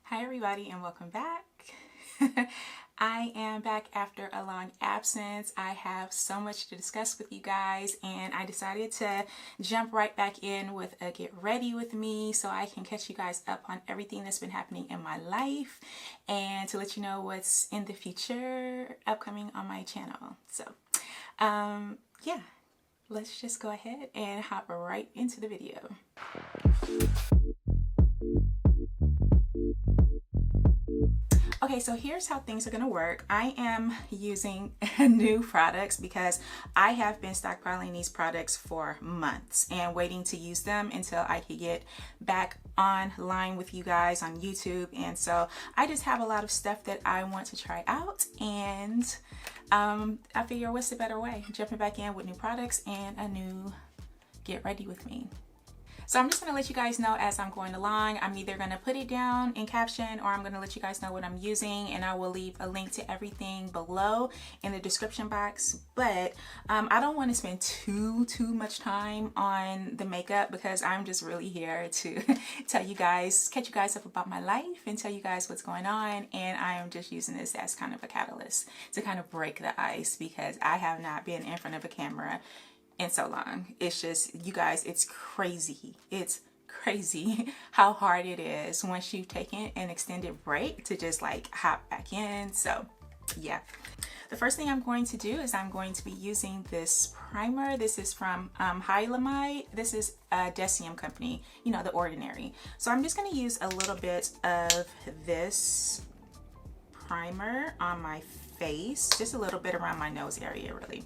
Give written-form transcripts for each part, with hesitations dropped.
Hi everybody and welcome back. I am back after a long absence. I have so much to discuss with you guys and I decided to jump right back in with a get ready with me so I can catch you guys up on everything that's been happening in my life and to let you know what's in the future upcoming on my channel. So yeah, let's just go ahead and hop right into the video. Okay, so here's how things are going to work. I am using new products because I have been stockpiling these products for months and waiting to use them until I could get back online with you guys on YouTube. And so I just have a lot of stuff that I want to try out, and I figure what's the better way? Jumping back in with new products and a new get ready with me. So I'm just going to let you guys know as I'm going along. I'm either going to put it down in caption or I'm going to let you guys know what I'm using, and I will leave a link to everything below in the description box. But I don't want to spend too much time on the makeup because I'm just really here to tell you guys, catch you guys up about my life and tell you guys what's going on. And I am just using this as kind of a catalyst to kind of break the ice because I have not been in front of a camera in so long. It's just, you guys, it's crazy how hard it is once you've taken an extended break to just like hop back in. So yeah, the first thing I'm going to do is I'm going to be using this primer. This is from Hyalamide. This is a Deciem company, you know, the Ordinary. So I'm just going to use a little bit of this primer on my face, just a little bit around my nose area really.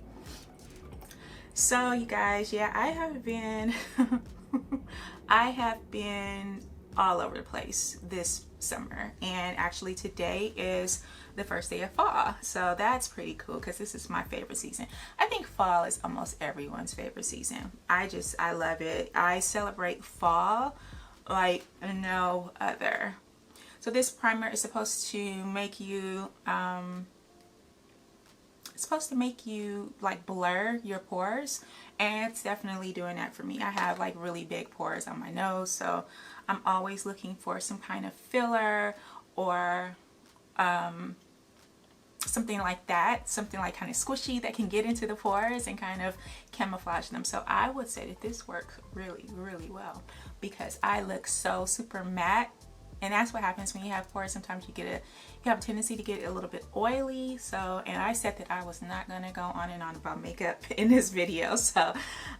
So you guys, yeah, I have been all over the place this summer, and actually today is the first day of fall, so that's pretty cool because this is my favorite season. I think fall is almost everyone's favorite season. I love it. I celebrate fall like no other. So this primer is supposed to make you like blur your pores, and it's definitely doing that for me. I have like really big pores on my nose, so I'm always looking for some kind of filler or something like that, something like kind of squishy that can get into the pores and kind of camouflage them. So I would say that this works really well because I look so super matte. And that's what happens when you have pores. Sometimes you have a tendency to get a little bit oily. So, and I said that I was not going to go on and on about makeup in this video. So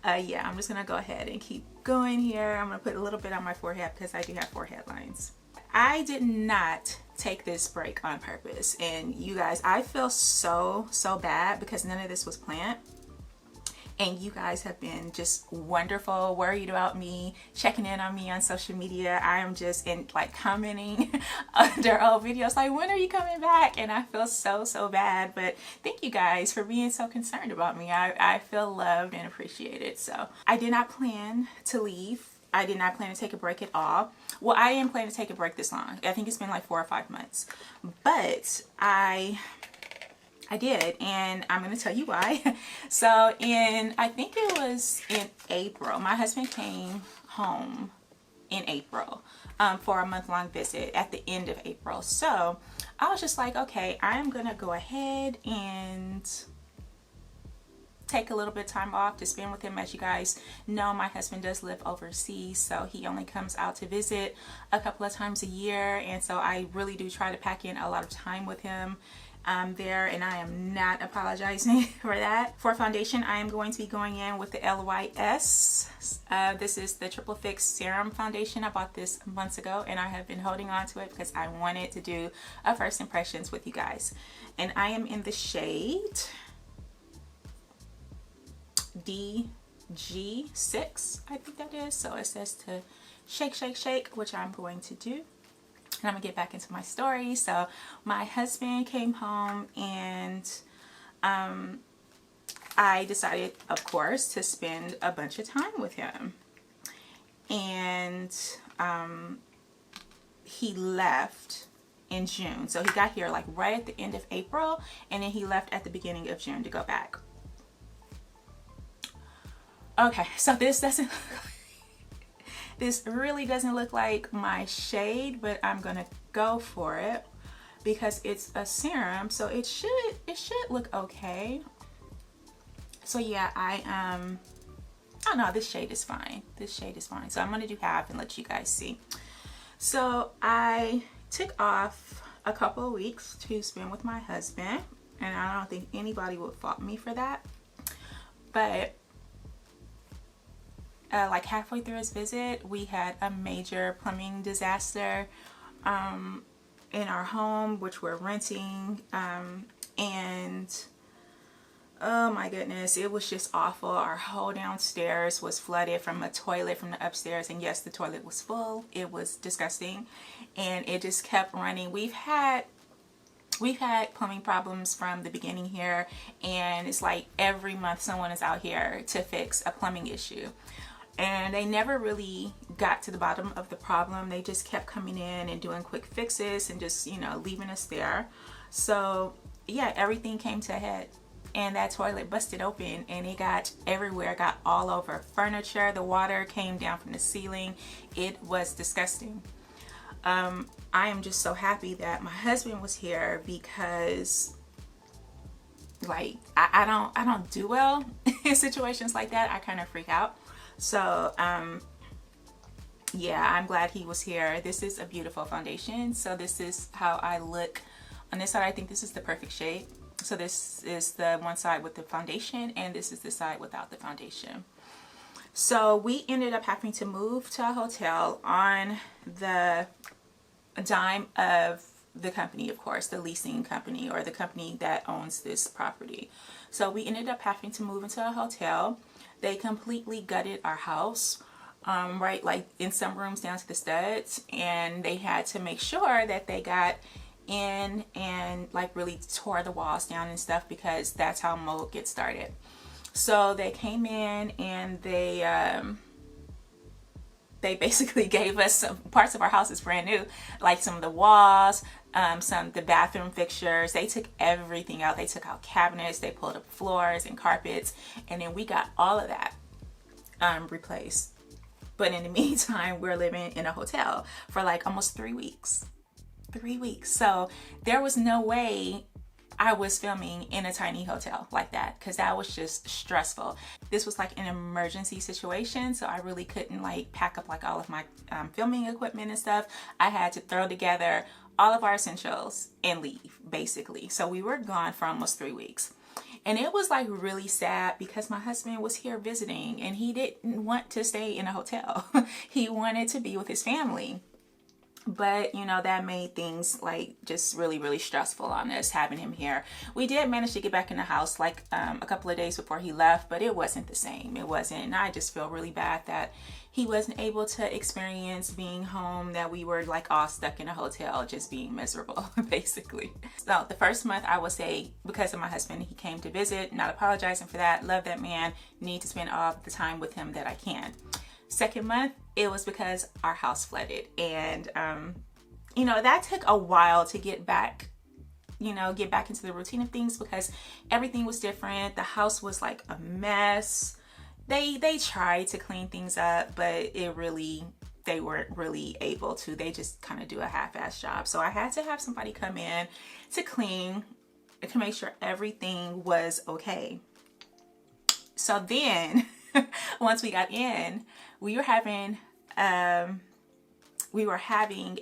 yeah, I'm just going to go ahead and keep going here. I'm going to put a little bit on my forehead because I do have forehead lines. I did not take this break on purpose. And you guys, I feel so bad because none of this was planned. And you guys have been just wonderful, worried about me, checking in on me on social media. I am just commenting under old videos like, when are you coming back? And I feel so bad, but thank you guys for being so concerned about me. I feel loved and appreciated. So I did not plan to leave. I did not plan to take a break at all. Well, I didn't plan to take a break this long. I think it's been like 4 or 5 months, but I did, and I'm going to tell you why. So I think it was in April, my husband came home in April for a month-long visit at the end of April. So I was just like, okay, I'm going to go ahead and take a little bit of time off to spend with him. As you guys know, my husband does live overseas, so he only comes out to visit a couple of times a year, and so I really do try to pack in a lot of time with him there, and I am not apologizing for that. For foundation, I am going to be going in with the LYS. This is the Triple Fix Serum Foundation. I bought this months ago and I have been holding on to it because I wanted to do a first impressions with you guys. And I am in the shade DG6, I think that is. So it says to shake, which I'm going to do. And I'm gonna get back into my story. So my husband came home and I decided, of course, to spend a bunch of time with him. And he left in June. So he got here like right at the end of April, and then he left at the beginning of June to go back. Okay, so this doesn't This really doesn't look like my shade, but I'm gonna go for it because it's a serum, so it should look okay. So yeah, I don't know, this shade is fine. This shade is fine. So I'm gonna do half and let you guys see. So I took off a couple of weeks to spend with my husband, and I don't think anybody would fault me for that. But like halfway through his visit, we had a major plumbing disaster in our home, which we're renting, and oh my goodness, it was just awful. Our whole downstairs was flooded from a toilet from the upstairs, and yes, the toilet was full. It was disgusting, and it just kept running. We've had plumbing problems from the beginning here, and it's like every month someone is out here to fix a plumbing issue. And they never really got to the bottom of the problem. They just kept coming in and doing quick fixes and just, you know, leaving us there. So yeah, everything came to a head, and that toilet busted open and it got everywhere, got all over furniture. The water came down from the ceiling. It was disgusting. I am just so happy that my husband was here, because like I don't do well in situations like that. I kind of freak out. So yeah, I'm glad he was here. This is a beautiful foundation. So this is how I look on this side. I think this is the perfect shade. So this is the one side with the foundation, and this is the side without the foundation. So we ended up having to move to a hotel on the dime of the company, of course, the leasing company or the company that owns this property. So we ended up having to move into a hotel. They completely gutted our house, right, like in some rooms down to the studs, and they had to make sure that they got in and like really tore the walls down and stuff, because that's how mold gets started. So they came in and they basically gave us some parts of our house is brand new, like some of the walls, some of the bathroom fixtures. They took everything out. They took out cabinets, they pulled up floors and carpets, and then we got all of that replaced. But in the meantime, we're living in a hotel for like almost 3 weeks. 3 weeks. So there was no way I was filming in a tiny hotel like that, because that was just stressful. This was like an emergency situation, so I really couldn't like pack up like all of my filming equipment and stuff. I had to throw together all of our essentials and leave, basically. So we were gone for almost 3 weeks. And it was like really sad, because my husband was here visiting and he didn't want to stay in a hotel. He wanted to be with his family. But you know, that made things like just really stressful on us having him here. We did manage to get back in the house like a couple of days before he left, but it wasn't the same. It wasn't. And I just feel really bad that he wasn't able to experience being home, that we were like all stuck in a hotel just being miserable, basically. So the first month, I would say, because of my husband, he came to visit, not apologizing for that. Love that man. Need to spend all the time with him that I can. Second month, it was because our house flooded, and you know, that took a while to get back, you know, get back into the routine of things, because everything was different. The house was like a mess. They tried to clean things up, but they weren't really able to. They just kind of do a half-ass job. So I had to have somebody come in to clean, to make sure everything was okay. So then once we got in, we were having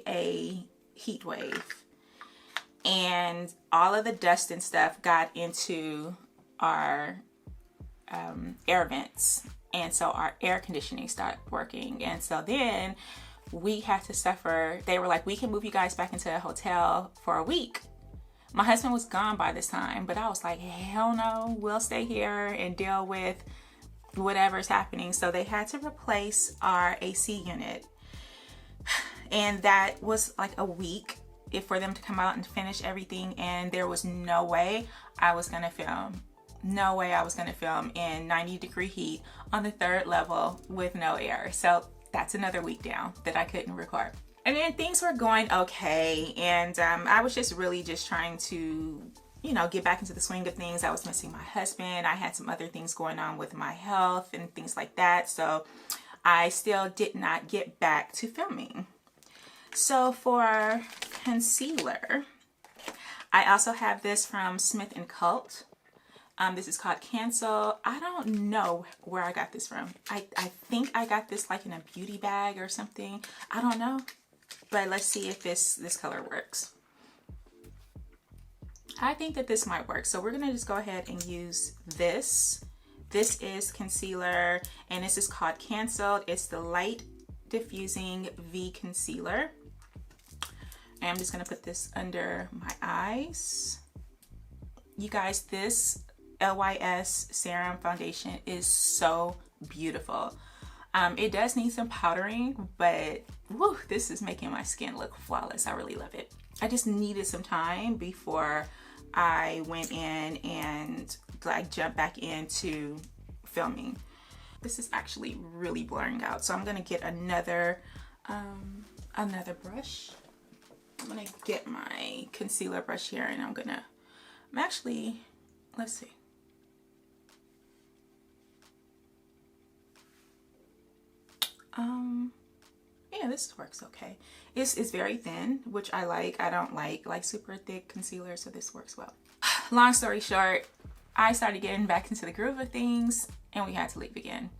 a heat wave, and all of the dust and stuff got into our air vents, and so our air conditioning stopped working. And so then we had to suffer. They were like, we can move you guys back into a hotel for a week. My husband was gone by this time, but I was like, hell no, we'll stay here and deal with whatever's happening. So they had to replace our AC unit, and that was like a week for them to come out and finish everything. And there was no way I was gonna film. No way I was gonna film in 90-degree heat on the 3rd level with no air. So that's another week down that I couldn't record. And then things were going okay, and I was just really just trying to, you know, get back into the swing of things. I was missing my husband. I had some other things going on with my health and things like that. So I still did not get back to filming. So for concealer, I also have this from Smith & Cult. This is called Cancel. I don't know where I got this from. I think I got this like in a beauty bag or something. I don't know. But let's see if this color works. I think that this might work. So we're going to just go ahead and use this. This is concealer, and this is called Canceled. It's the Light Diffusing V Concealer. And I'm just going to put this under my eyes. You guys, this LYS Serum Foundation is so beautiful. It does need some powdering, but woo, this is making my skin look flawless. I really love it. I just needed some time before I went in and like jumped back into filming. This is actually really blurring out, so I'm gonna get another brush. I'm gonna get my concealer brush here, and I'm actually, let's see. Yeah, this works okay. It's very thin, which I like. I don't like super thick concealer, so this works well. Long story short, I started getting back into the groove of things, and we had to leave again.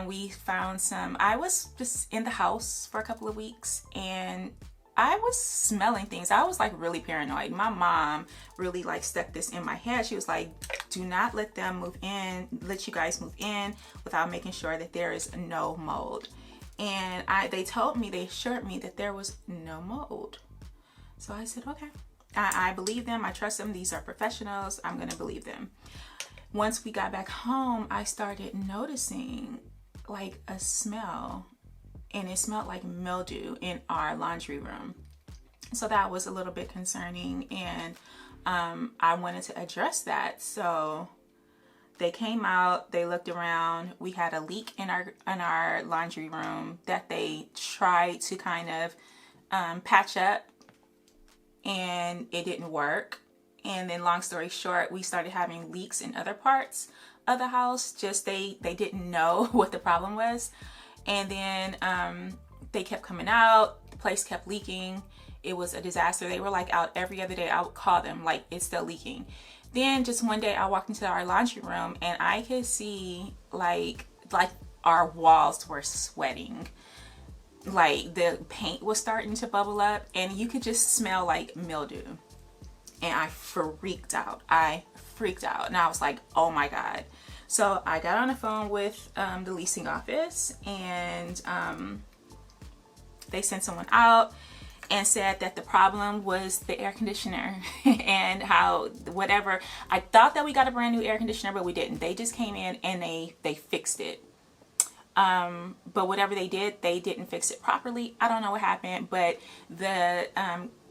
We found some, I was just in the house for a couple of weeks, and I was smelling things. I was like really paranoid. My mom really like stuck this in my head. She was like, do not let them move in, let you guys move in without making sure that there is no mold. And they assured me that there was no mold. So I said, okay. I believe them. I trust them. These are professionals. I'm going to believe them. Once we got back home, I started noticing like a smell, and it smelled like mildew in our laundry room. So that was a little bit concerning, and I wanted to address that. So they came out, they looked around. We had a leak in our laundry room that they tried to kind of patch up, and it didn't work. And then long story short, we started having leaks in other parts of the house. Just they didn't know what the problem was. And then they kept coming out, the place kept leaking. It was a disaster. They were like out every other day. I would call them like, it's still leaking. Then just one day I walked into our laundry room, and I could see like our walls were sweating. Like the paint was starting to bubble up, and you could just smell like mildew. And I freaked out. And I was like, oh my God. So I got on the phone with the leasing office, and they sent someone out and said that the problem was the air conditioner and how whatever. I thought that we got a brand new air conditioner, but we didn't. They just came in and they fixed it. But whatever they did, they didn't fix it properly. I don't know what happened, but the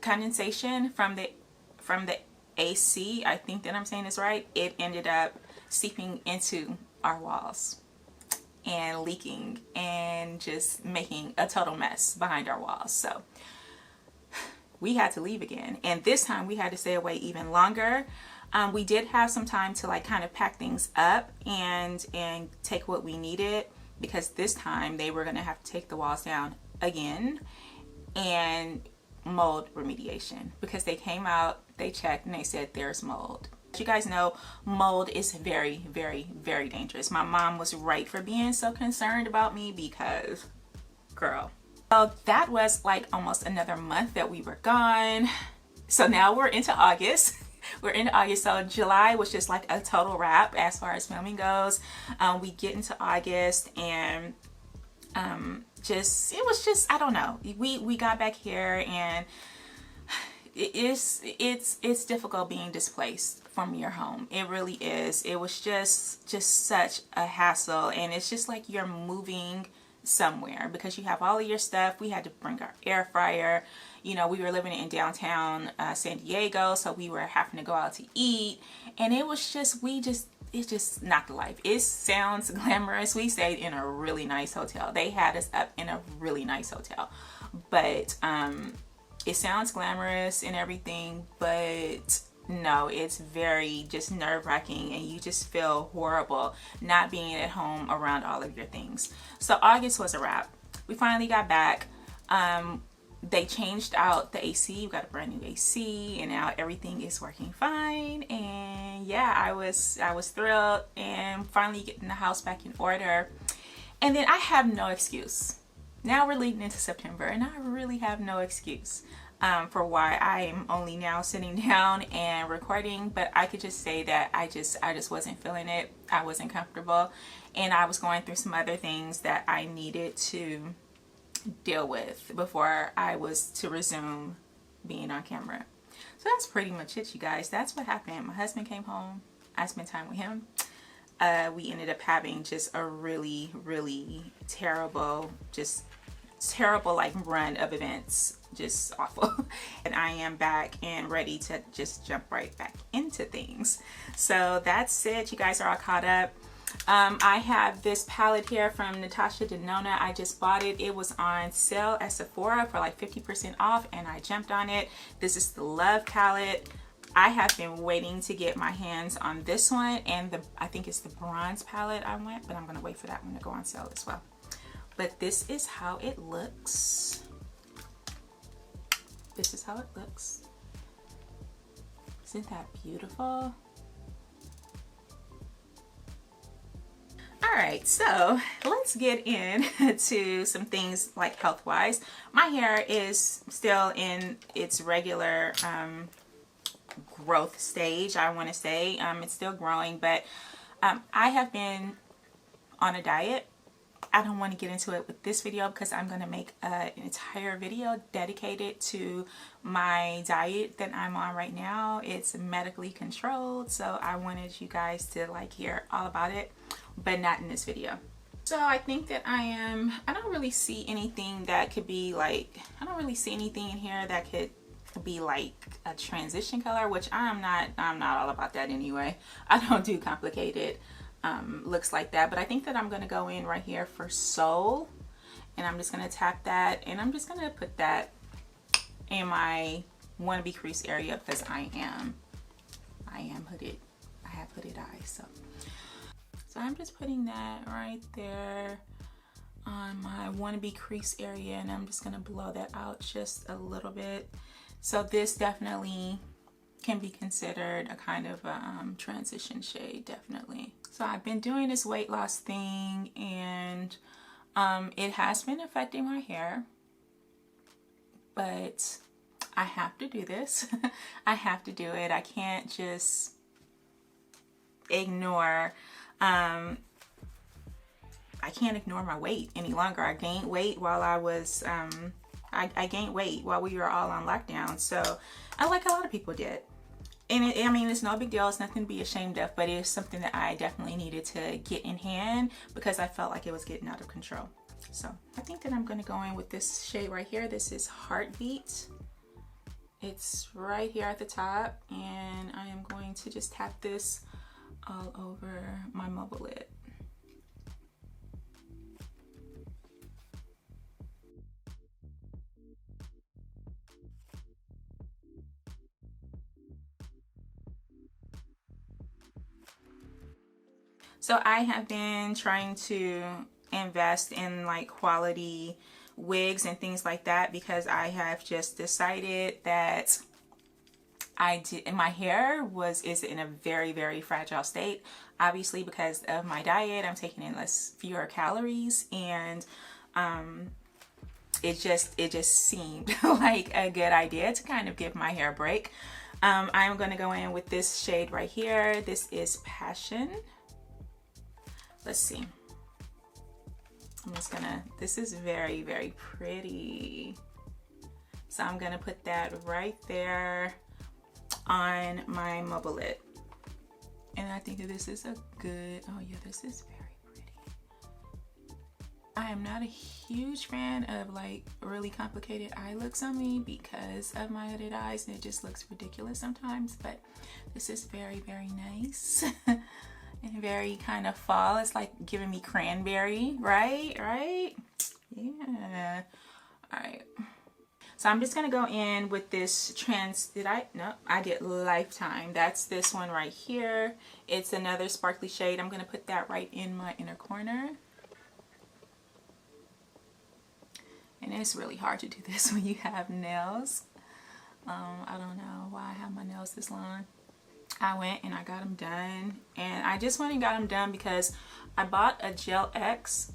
condensation from the AC, I think that I'm saying this right, it ended up seeping into our walls and leaking and just making a total mess behind our walls. So we had to leave again, and this time we had to stay away even longer. We did have some time to like kind of pack things up and take what we needed, because this time they were going to have to take the walls down again and mold remediation, because they came out, they checked, and they said there's mold. As you guys know, mold is very, very, very dangerous. My mom was right for being so concerned about me, because girl. So that was like almost another month that we were gone. So now we're into August. We're in August, so July was just like a total wrap as far as filming goes. We get into August, and it was just I don't know. We got back here, and it's difficult being displaced from your home. It really is. It was just such a hassle, and it's just like you're moving somewhere because you have all of your stuff. We had to bring our air fryer. You know, we were living in downtown San Diego, so we were having to go out to eat, and it was just it's just not the life. It sounds glamorous. We stayed in a really nice hotel. They had us up in a really nice hotel, but it sounds glamorous and everything, but know it's very just nerve-wracking, and you just feel horrible not being at home around all of your things. So August was a wrap. We finally got back. They changed out the AC. We got a brand new AC, and now everything is working fine. And yeah, I was thrilled, and finally getting the house back in order. And then I have no excuse. Now we're leading into September, and I really have no excuse for why I am only now sitting down and recording. But I could just say that I just wasn't feeling it. I wasn't comfortable, and I was going through some other things that I needed to deal with before I was to resume being on camera. So that's pretty much it, you guys. That's what happened. My husband came home. I spent time with him. We ended up having just a really terrible like run of events, just awful. And I am back and ready to just jump right back into things. So that's it. You guys are all caught up. I have this palette here from Natasha Denona. I just bought it. It was on sale at Sephora for like 50% off, and I jumped on it. This is the Love palette. I have been waiting to get my hands on this one, and I think it's the bronze palette I want, but I'm going to wait for that one to go on sale as well. But this is how it looks. This is how it looks. Isn't that beautiful? Alright, so let's get into some things like health-wise. My hair is still in its regular growth stage, I want to say. It's still growing, but I have been on a diet. I don't want to get into it with this video because I'm going to make an entire video dedicated to my diet that I'm on right now. It's medically controlled, so I wanted you guys to like hear all about it, but not in this video. So I think that I don't really see anything that could be like, I don't really see anything in here that could be like a transition color, which I'm not all about that anyway. I don't do complicated looks like that, but I think that I'm going to go in right here for Soul, and I'm just going to tap that, and I'm just going to put that in my wannabe crease area because I am hooded. I have hooded eyes, so I'm just putting that right there on my wannabe crease area, and I'm just going to blow that out just a little bit. So this definitely can be considered a kind of transition shade, definitely. So I've been doing this weight loss thing, and it has been affecting my hair, but I have to do this. I have to do it. I can't just ignore I can't ignore my weight any longer. I gained weight while I was I gained weight while we were all on lockdown, so I like a lot of people did. And I mean, it's no big deal. It's nothing to be ashamed of, but it's something that I definitely needed to get in hand because I felt like it was getting out of control. So I think that I'm going to go in with this shade right here. This is Heartbeat. It's right here at the top, and I am going to just tap this all over my mobile lid. So I have been trying to invest in like quality wigs and things like that because I have just decided that my hair is in a very fragile state. Obviously, because of my diet, I'm taking in fewer calories, and it just seemed like a good idea to kind of give my hair a break. I'm going to go in with this shade right here. This is Passion. Let's see. This is very pretty. So I'm gonna put that right there on my mobile lid. And I think that this is a good, oh yeah, this is very pretty. I am not a huge fan of like really complicated eye looks on me because of my hooded eyes, and it just looks ridiculous sometimes, but this is very nice. And very kind of fall. It's like giving me cranberry, right? Yeah. All right. So I'm just going to go in with this I did Lifetime. That's this one right here. It's another sparkly shade. I'm going to put that right in my inner corner. And it's really hard to do this when you have nails. I don't know why I have my nails this long. I went and I got them done. And I just went and got them done because I bought a Gel X.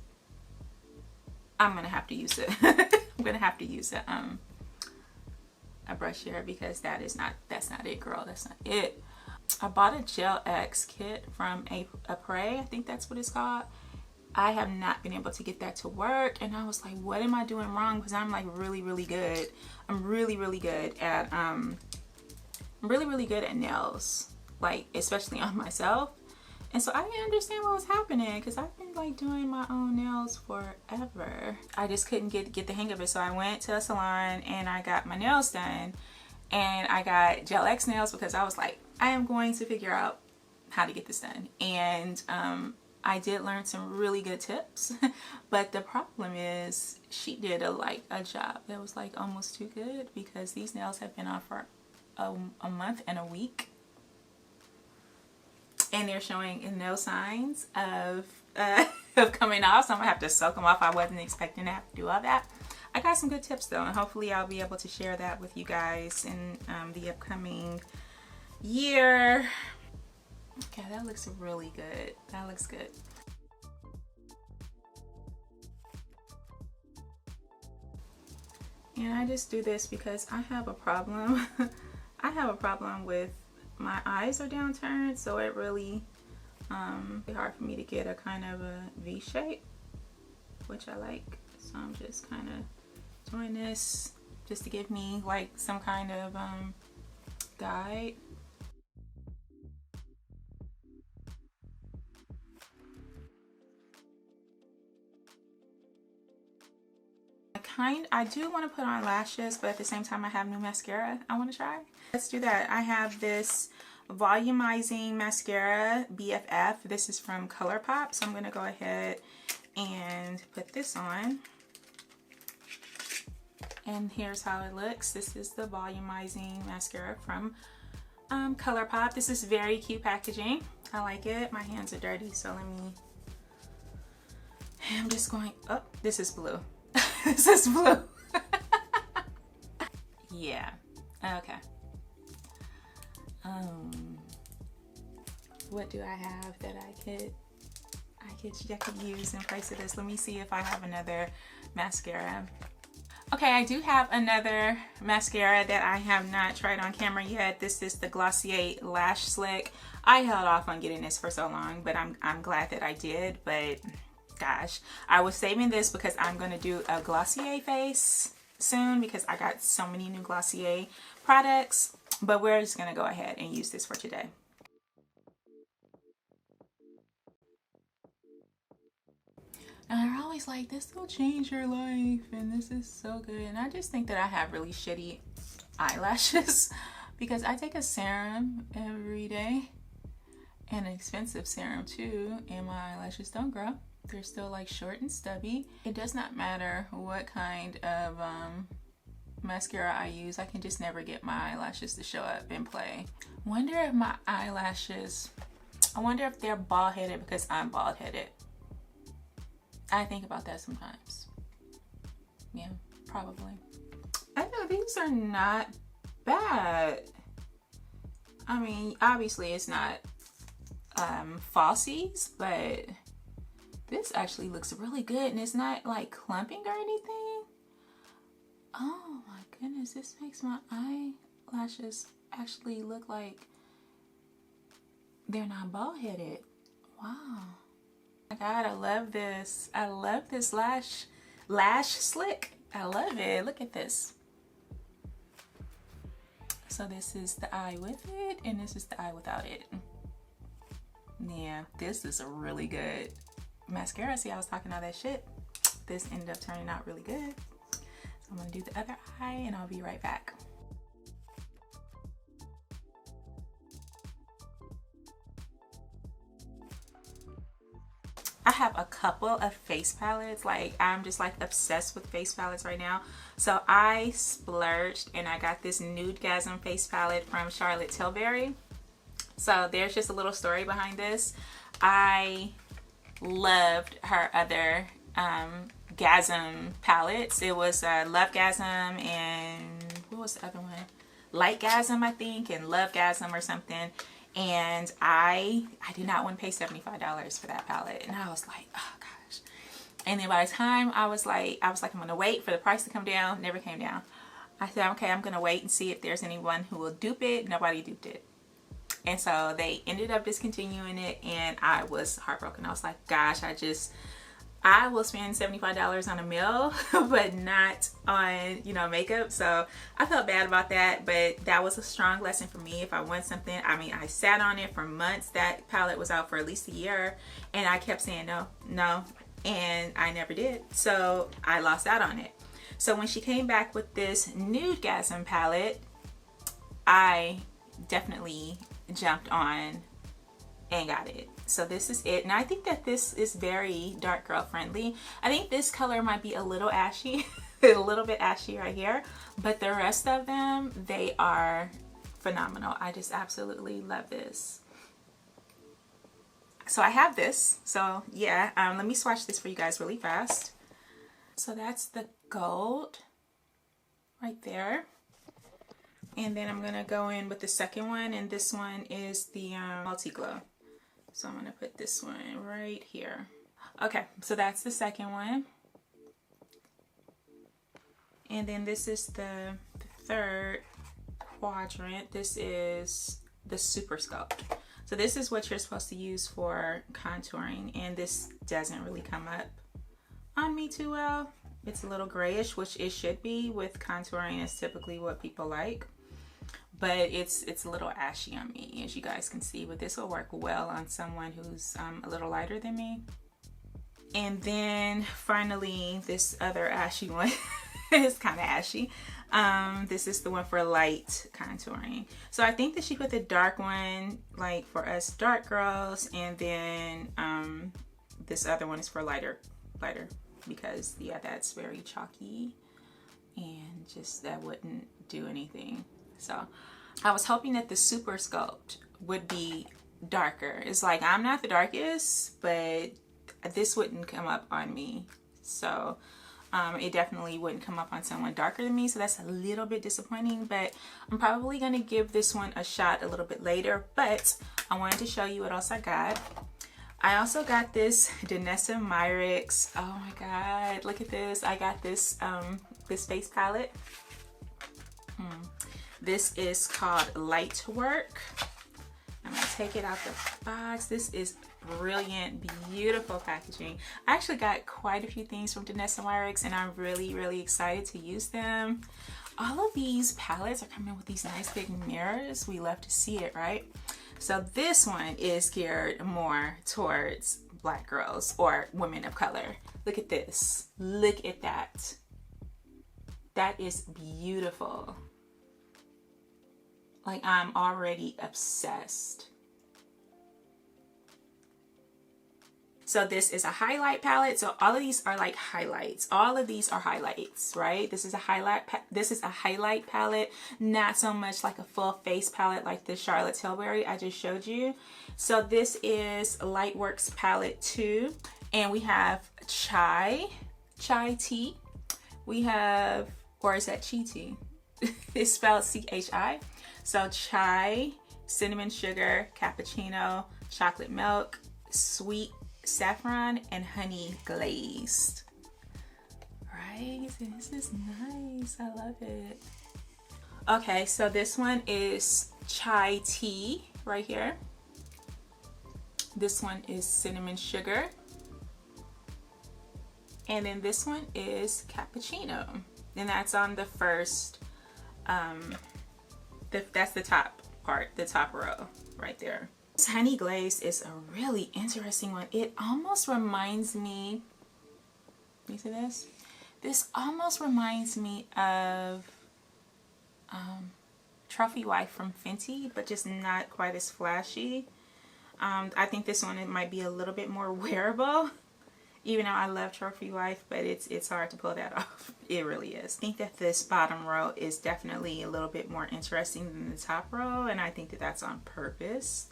I'm going to have to use it. I'm going to have to use a brush here because that's not it, girl. That's not it. I bought a Gel X kit from Apres. I think that's what it's called. I have not been able to get that to work, and I was like, what am I doing wrong? Because I'm like really good. I'm really good at really good at nails, like especially on myself. And so I didn't understand what was happening because I've been like doing my own nails forever. I just couldn't get the hang of it. So I went to a salon and I got my nails done, and I got Gel X nails because I was like, I am going to figure out how to get this done. And I did learn some really good tips, but the problem is she did a job that was like almost too good because these nails have been on for a month and a week, and they're showing no signs of coming off. So I'm gonna have to soak them off. I wasn't expecting to have to do all that. I got some good tips though, and hopefully I'll be able to share that with you guys in the upcoming year. Okay, that looks really good. That looks good. And I just do this because I have a problem. I have a problem with my eyes are downturned, so it really be hard for me to get a kind of a V shape, which I like. So I'm just kind of doing this just to give me like some kind of guide. I do want to put on lashes, but at the same time I have new mascara I want to try. Let's do that. I have this volumizing mascara, BFF. This is from ColourPop, so I'm going to go ahead and put this on. And here's how it looks. This is the volumizing mascara from ColourPop. This is very cute packaging. I like it. My hands are dirty, so I'm just going, oh, this is blue. This is blue. Yeah. Okay. What do I have that I could use in place of this? Let me see if I have another mascara. Okay, I do have another mascara that I have not tried on camera yet. This is the Glossier Lash Slick. I held off on getting this for so long, but I'm glad that I did. But gosh, I was saving this because I'm going to do a Glossier face soon because I got so many new Glossier products. But we're just going to go ahead and use this for today. And they're always like, this will change your life and this is so good. And I just think that I have really shitty eyelashes because I take a serum every day, and an expensive serum too, and my eyelashes don't grow. They're still like short and stubby. It does not matter what kind of mascara I use. I can just never get my eyelashes to show up and play. Wonder if my eyelashes, I wonder if they're bald-headed because I'm bald-headed. I think about that sometimes. Yeah, probably. I know these are not bad. I mean, obviously it's not falsies, but this actually looks really good, and it's not like clumping or anything. Oh my goodness, this makes my eyelashes actually look like they're not bald-headed. Wow. Oh my God, I love this. I love this lash slick. I love it. Look at this. So this is the eye with it, and this is the eye without it. Yeah, this is a really good mascara. See, I was talking all that shit. This ended up turning out really good. So I'm gonna do the other eye and I'll be right back. I have a couple of face palettes. Like, I'm just like obsessed with face palettes right now. So I splurged and I got this Nudegasm face palette from Charlotte Tilbury. So there's just a little story behind this. I loved her other Gasm palettes. It was Lovegasm and what was the other one? Lightgasm, I think, and Lovegasm or something. And I did not want to pay $75 for that palette, and I was like, oh gosh. And then by the time I was like I'm gonna wait for the price to come down. Never came down. I said, okay, I'm gonna wait and see if there's anyone who will dupe it. Nobody duped it. And so they ended up discontinuing it, and I was heartbroken. I was like, gosh, I will spend $75 on a meal, but not on, you know, makeup. So I felt bad about that, but that was a strong lesson for me. If I want something, I mean, I sat on it for months. That palette was out for at least a year, and I kept saying no, no, and I never did. So I lost out on it. So when she came back with this Nudegasm palette, I definitely jumped on and got it. So this is it, and I think that this is very dark girl friendly. I think this color might be a little ashy, a little bit ashy right here, but the rest of them, they are phenomenal. I just absolutely love this. So I have this. So yeah, let me swatch this for you guys really fast. So that's the gold right there. And then I'm gonna go in with the second one, and this one is the Multi-Glow. So I'm gonna put this one right here. Okay, so that's the second one. And then this is the third quadrant. This is the Super Sculpt. So this is what you're supposed to use for contouring, and this doesn't really come up on me too well. It's a little grayish, which it should be with contouring. Is typically what people like. But it's a little ashy on me, as you guys can see, but this will work well on someone who's a little lighter than me. And then finally, this other ashy one is kind of ashy. This is the one for light contouring. So I think that she put the dark one, like for us dark girls, and then this other one is for lighter, because yeah, that's very chalky, and just that wouldn't do anything. So I was hoping that the Super Sculpt would be darker. It's like, I'm not the darkest, but this wouldn't come up on me. So it definitely wouldn't come up on someone darker than me. So that's a little bit disappointing, but I'm probably going to give this one a shot a little bit later. But I wanted to show you what else I got. I also got this Danessa Myricks. Oh my God, look at this. I got this, this face palette. This is called Lightwork. I'm gonna take it out the box. This is brilliant, beautiful packaging. I actually got quite a few things from Danessa Myricks, and I'm really, really excited to use them. All of these palettes are coming with these nice big mirrors. We love to see it, right? So this one is geared more towards Black girls or women of color. Look at this. Look at that. That is beautiful. Like, I'm already obsessed. So this is a highlight palette. So all of these are like highlights. All of these are highlights, right? This is a highlight palette, not so much like a full face palette like the Charlotte Tilbury I just showed you. So this is Lightwork's palette 2, and we have chai tea. We have, or is that chai tea? It's spelled C-H-I. So chai, cinnamon sugar, cappuccino, chocolate milk, sweet saffron, and honey glazed. Right? This is nice. I love it. Okay, so this one is chai tea right here. This one is cinnamon sugar. And then this one is cappuccino. And that's on the first, that's the top part, the top row right there. This honey glaze is a really interesting one. It almost reminds me, you see this? This almost reminds me of Trophy Wife from Fenty, but just not quite as flashy. I think this one, it might be a little bit more wearable, even though I love Trophy Wife, but it's hard to pull that off. It really is. I think that this bottom row is definitely a little bit more interesting than the top row, and I think that that's on purpose.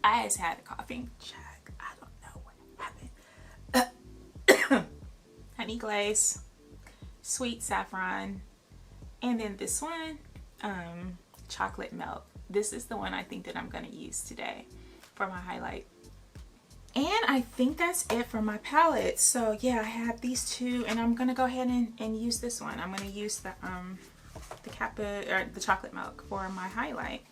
I just had a coughing check. I don't know what happened. Honey Glaze, Sweet Saffron, and then this one, Chocolate Melt. This is the one I think that I'm going to use today for my highlight. And I think that's it for my palette. So yeah, I have these two, and I'm going to go ahead and use this one. I'm going to use the Chocolate Milk for my highlight.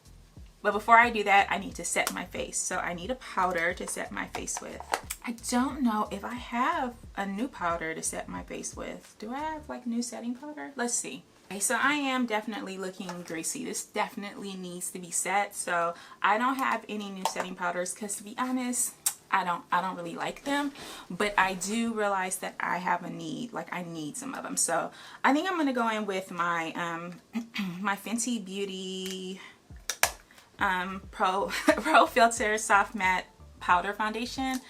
But before I do that, I need to set my face. So I need a powder to set my face with. I don't know if I have a new powder to set my face with. Do I have like new setting powder? Let's see. Okay, so I am definitely looking greasy. This definitely needs to be set. So I don't have any new setting powders because, to be honest, I don't really like them. But I do realize that I have a need. Like, I need some of them. So I think I'm gonna go in with my my Fenty Beauty Pro Filter Soft Matte Powder Foundation.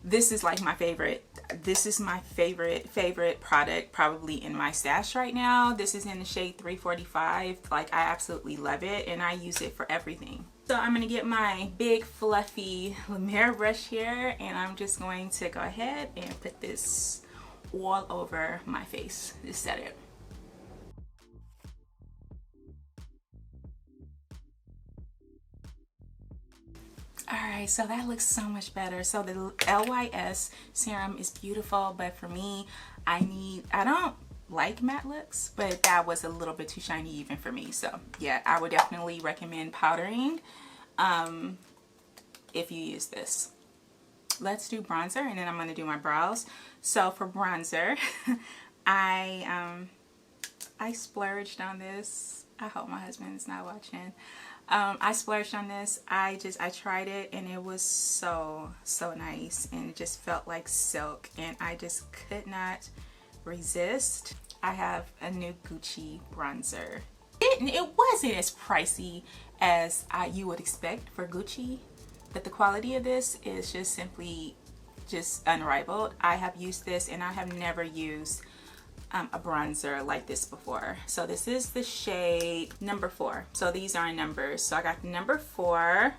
This is like my favorite. This is my favorite product probably in my stash right now. This is in the shade 345. Like, I absolutely love it, and I use it for everything. So I'm gonna get my big fluffy Lumiere brush here, and I'm just going to go ahead and put this all over my face to set it. Alright, so that looks so much better. So the LYS serum is beautiful, but for me, I don't like matte looks, but that was a little bit too shiny even for me. So yeah, I would definitely recommend powdering if you use this. Let's do bronzer, and then I'm going to do my brows. So for bronzer, I splurged on this. I hope my husband is not watching. I splurged on this. I tried it, and it was so nice, and it just felt like silk, and I just could not resist. I have a new Gucci bronzer. It wasn't as pricey as you would expect for Gucci, but the quality of this is just simply unrivaled. I have used this, and I have never used a bronzer like this before. So this is the shade number 4. So these are numbers. So I got the number 4,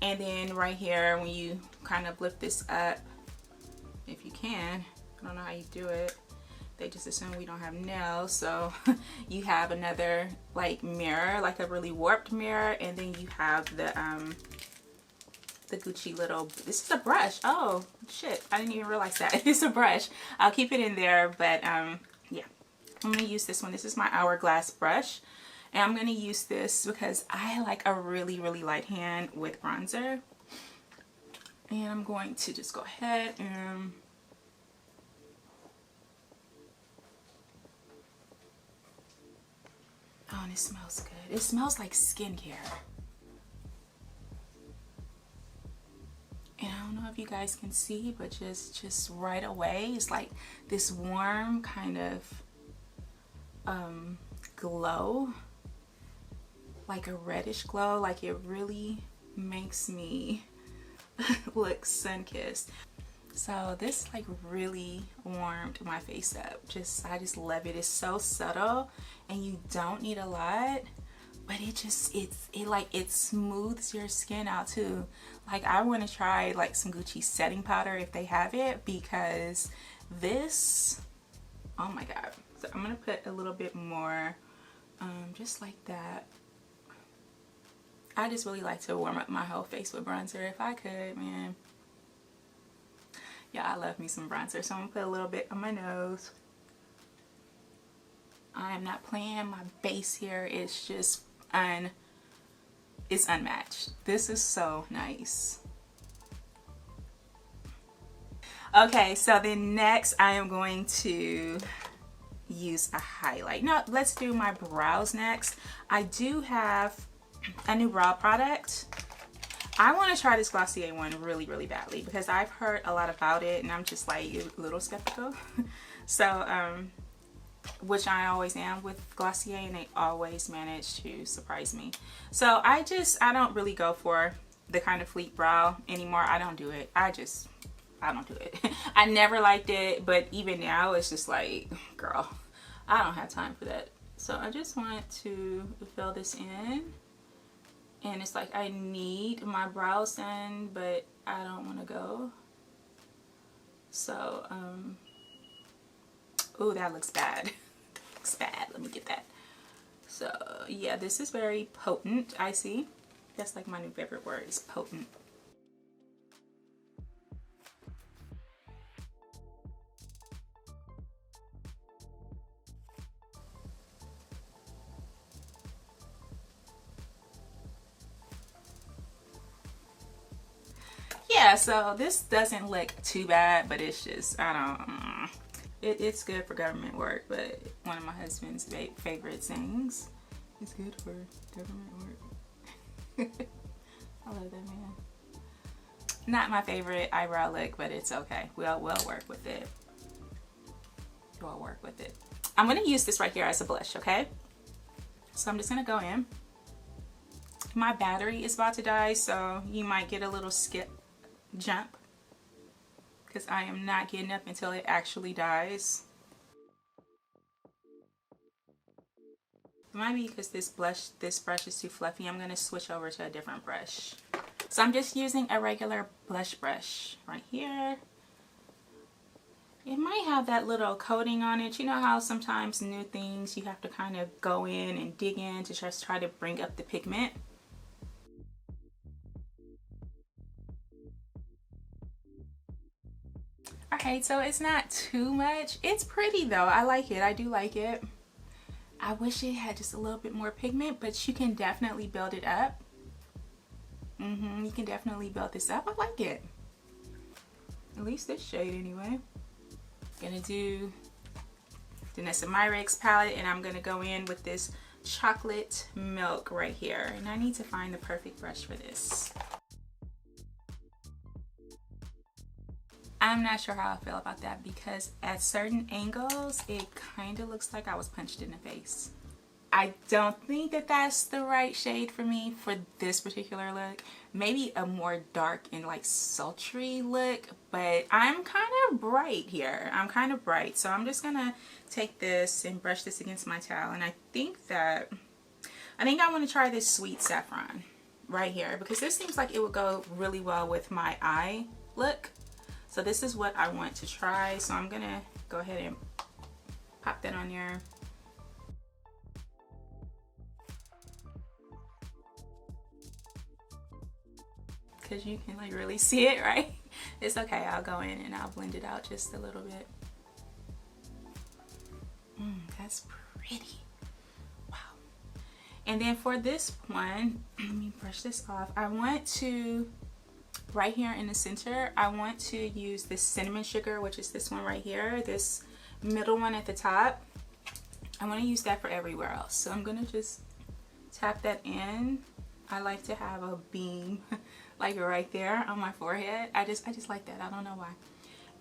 and then right here, when you kind of lift this up, if you can, I don't know how you do it. They just assume we don't have nails, so you have another like mirror, like a really warped mirror, and then you have the Gucci little, this is a brush. Oh shit, I didn't even realize that. It's a brush. I'll keep it in there, but yeah, I'm gonna use this one. This is my Hourglass brush, and I'm gonna use this because I like a really light hand with bronzer, and I'm going to just go ahead and oh, and it smells good. It smells like skincare. And I don't know if you guys can see, but just right away, it's like this warm kind of glow, like a reddish glow. Like, it really makes me look sun-kissed. So this like really warmed my face up. I just love it. It's so subtle, and you don't need a lot, but it smooths your skin out too. Like, I want to try like some Gucci setting powder if they have it, because this, oh my god. So I'm gonna put a little bit more, just like that. I just really like to warm up my whole face with bronzer if I could, man. Yeah, I love me some bronzer. So I'm gonna put a little bit on my nose. I am not playing. My base here is just it's unmatched. This is so nice. Okay, so then next I am going to use a highlight. No, let's do my brows next. I do have a new brow product. I want to try this Glossier one really badly because I've heard a lot about it, and I'm just like a little skeptical. So which I always am with Glossier, and they always manage to surprise me. So I don't really go for the kind of fleek brow anymore. I don't do it. I don't do it. I never liked it, but even now it's just like, girl, I don't have time for that. So I just want to fill this in, and it's like I need my brows done, but I don't want to go. So oh, that looks bad. That looks bad. Let me get that. So yeah, this is very potent. I see. That's like my new favorite word, is potent. Yeah, so this doesn't look too bad, but it's just, I don't, it's good for government work, but one of my husband's favorite things, it's good for government work. I love that man. Not my favorite eyebrow look, but it's okay. We'll work with it. We'll work with it. I'm gonna use this right here as a blush, okay? So I'm just gonna go in. My battery is about to die, so you might get a little jump, because I am not getting up until it actually dies. It might be because this brush is too fluffy. I'm gonna switch over to a different brush. So I'm just using a regular blush brush right here. It might have that little coating on it. You know how sometimes new things you have to kind of go in and dig in to just try to bring up the pigment. Alright, so it's not too much. It's pretty though. I like it. I do like it. I wish it had just a little bit more pigment, but you can definitely build it up. You can definitely build this up. I like it. At least this shade anyway. Gonna do Danessa Myricks palette, and I'm gonna go in with this chocolate milk right here. And I need to find the perfect brush for this. I'm not sure how I feel about that, because at certain angles it kind of looks like I was punched in the face. I don't think that that's the right shade for me for this particular look. Maybe a more dark and like sultry look, but I'm kind of bright here. I'm kind of bright, so I'm just gonna take this and brush this against my towel, and I think I want to try this sweet saffron right here, because this seems like it would go really well with my eye look. So this is what I want to try. So I'm gonna go ahead and pop that on there. Because you can like really see it, right? It's okay, I'll go in and I'll blend it out just a little bit. That's pretty. Wow. And then for this one, let me brush this off. I want to, right here in the center, I want to use this cinnamon sugar, which is this one right here, this middle one at the top. I want to use that for everywhere else. So I'm gonna just tap that in. I like to have a beam like right there on my forehead. I just like that. I don't know why.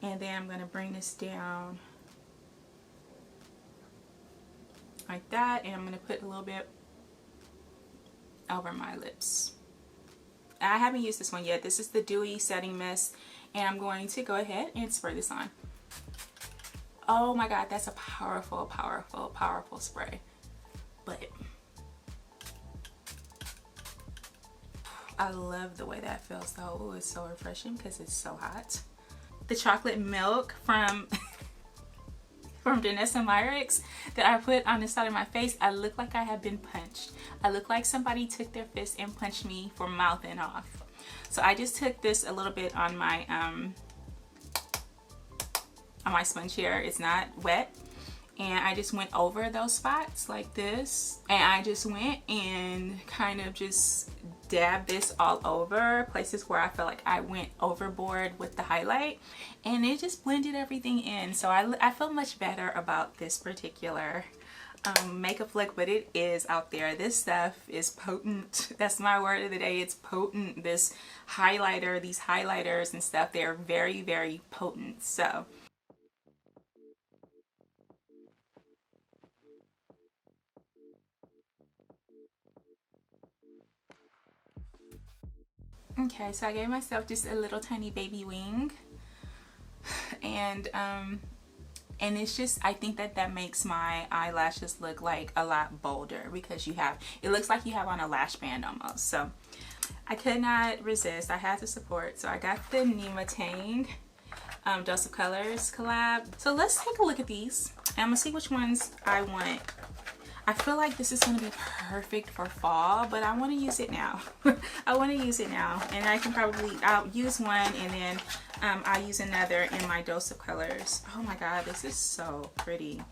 And then I'm gonna bring this down like that, and I'm gonna put a little bit over my lips. I haven't used this one yet. This is the Dewy Setting Mist, and I'm going to go ahead and spray this on. Oh my god, that's a powerful, powerful, powerful spray. But I love the way that feels though. Ooh, it's so refreshing because it's so hot. The chocolate milk from from Danessa Myricks that I put on the side of my face, I look like I have been punched. I look like somebody took their fist and punched me from mouth and off. So I just took this a little bit on my sponge here. It's not wet. And I just went over those spots like this. And I just went and kind of just dabbed this all over places where I felt like I went overboard with the highlight. And it just blended everything in. So I feel much better about this particular makeup look, but it is out there. This stuff is potent. That's my word of the day. It's potent. This highlighter, these highlighters and stuff, they're very, very potent. So Okay, so I gave myself just a little tiny baby wing, and it's just, I think that makes my eyelashes look like a lot bolder, because it looks like you have on a lash band almost. So I could not resist. I had to support. So I got the Nyma Tang Dose of Colors collab. So let's take a look at these. And I'm gonna see which ones I want. I feel like this is gonna be perfect for fall, but I want to use it now. I want to use it now, and I'll use one, and then I'll use another in my Dose of Colors. Oh my god, this is so pretty.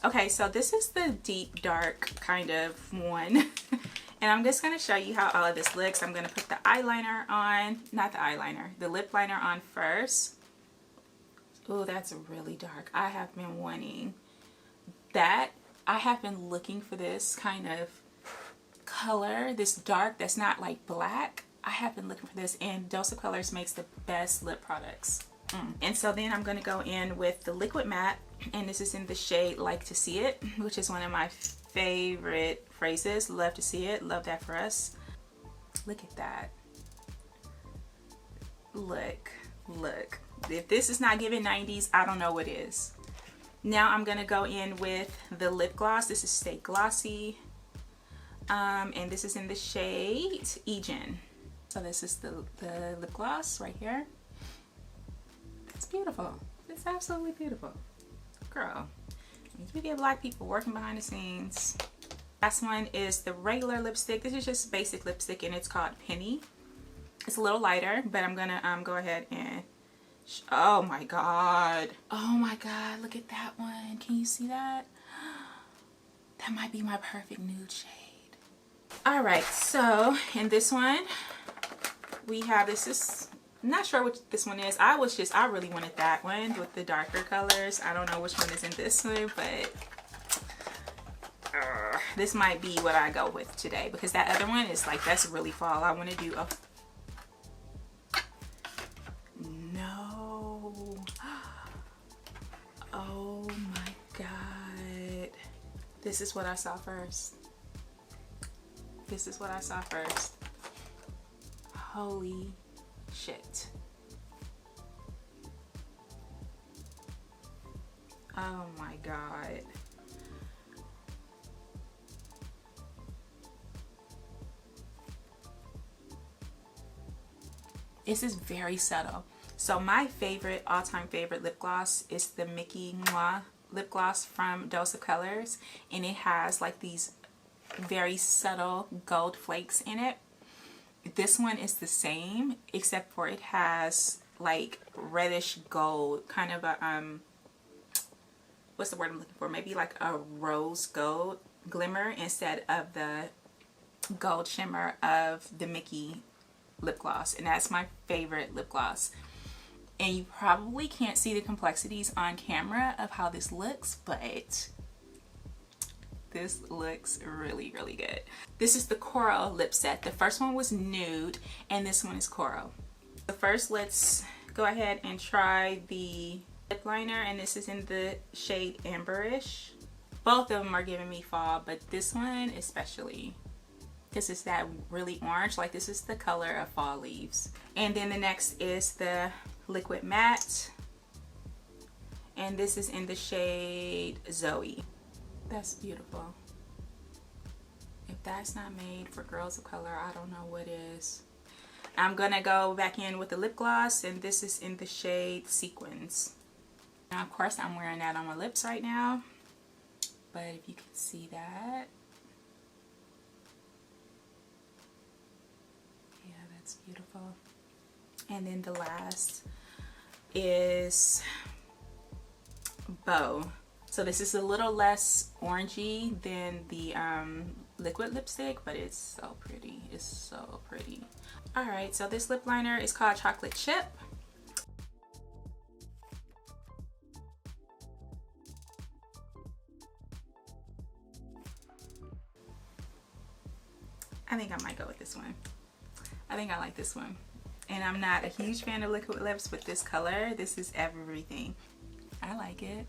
Okay, so this is the deep dark kind of one. And I'm just going to show you how all of this looks. I'm going to put the eyeliner on, not the eyeliner, the lip liner on first. Oh, that's really dark. I have been wanting that. I have been looking for this kind of color, this dark that's not like black. I have been looking for this, and Dose of Colors makes the best lip products. And so then I'm going to go in with the liquid matte, and this is in the shade Like to See It, which is one of my favorite phrases. Love to see it. Love that for us. Look at that. Look. If this is not giving 90s, I don't know what is. Now I'm going to go in with the lip gloss. This is Stay Glossy. And this is in the shade Egen. So this is the lip gloss right here. It's beautiful. It's absolutely beautiful. Girl, you get black people working behind the scenes. Last one is the regular lipstick. This is just basic lipstick, and it's called Penny. It's a little lighter, but I'm gonna go ahead and oh my god, look at that one. Can you see that? That might be my perfect nude shade. All right, so in this one we have, this is, I'm not sure which this one is. I really wanted that one with the darker colors. I don't know which one is in this one, but this might be what I go with today, because that other one is like, that's really fall. I want to do a, no, oh my god, this is what I saw first. This is what I saw first. Holy shit. Oh my god. This is very subtle. So my favorite, all-time favorite lip gloss is the Mickey Mwah lip gloss from Dose of Colors, and it has like these very subtle gold flakes in it. This one is the same, except for it has like reddish gold, kind of a what's the word I'm looking for, maybe like a rose gold glimmer instead of the gold shimmer of the Mickey lip gloss. And that's my favorite lip gloss. And you probably can't see the complexities on camera of how this looks, but this looks really, really good. This is the Coral lip set. The first one was Nude, and this one is Coral. So first, let's go ahead and try the lip liner, and this is in the shade Amberish. Both of them are giving me fall, but this one especially, this is that really orange, like this is the color of fall leaves. And then the next is the liquid matte, and this is in the shade Zoe. That's beautiful. If that's not made for girls of color, I don't know what is. I'm gonna go back in with the lip gloss, and this is in the shade Sequins. Now of course I'm wearing that on my lips right now, but if you can see that, yeah, that's beautiful. And then the last is Bow. So this is a little less orangey than the liquid lipstick, but it's so pretty. It's so pretty. All right, so this lip liner is called Chocolate Chip. I think I might go with this one. I think I like this one. And I'm not a huge fan of liquid lips, but this color, this is everything. I like it.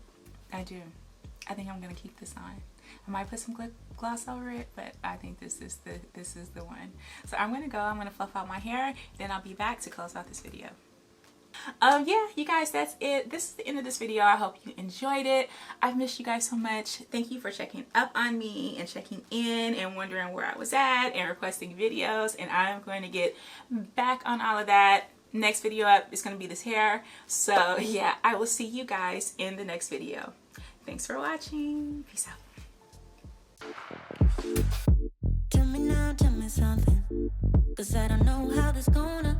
I do. I think I'm gonna keep this on. I might put some gloss over it, but I think this is the one. So I'm gonna go, I'm gonna fluff out my hair, then I'll be back to close out this video. Yeah, you guys, that's it. This is the end of this video. I hope you enjoyed it. I've missed you guys so much. Thank you for checking up on me and checking in and wondering where I was at and requesting videos, and I'm going to get back on all of that. Next video up is going to be this hair. So yeah, I will see you guys in the next video. Thanks for watching. Peace out. Tell me now, tell me something, 'cause I don't know how this gonna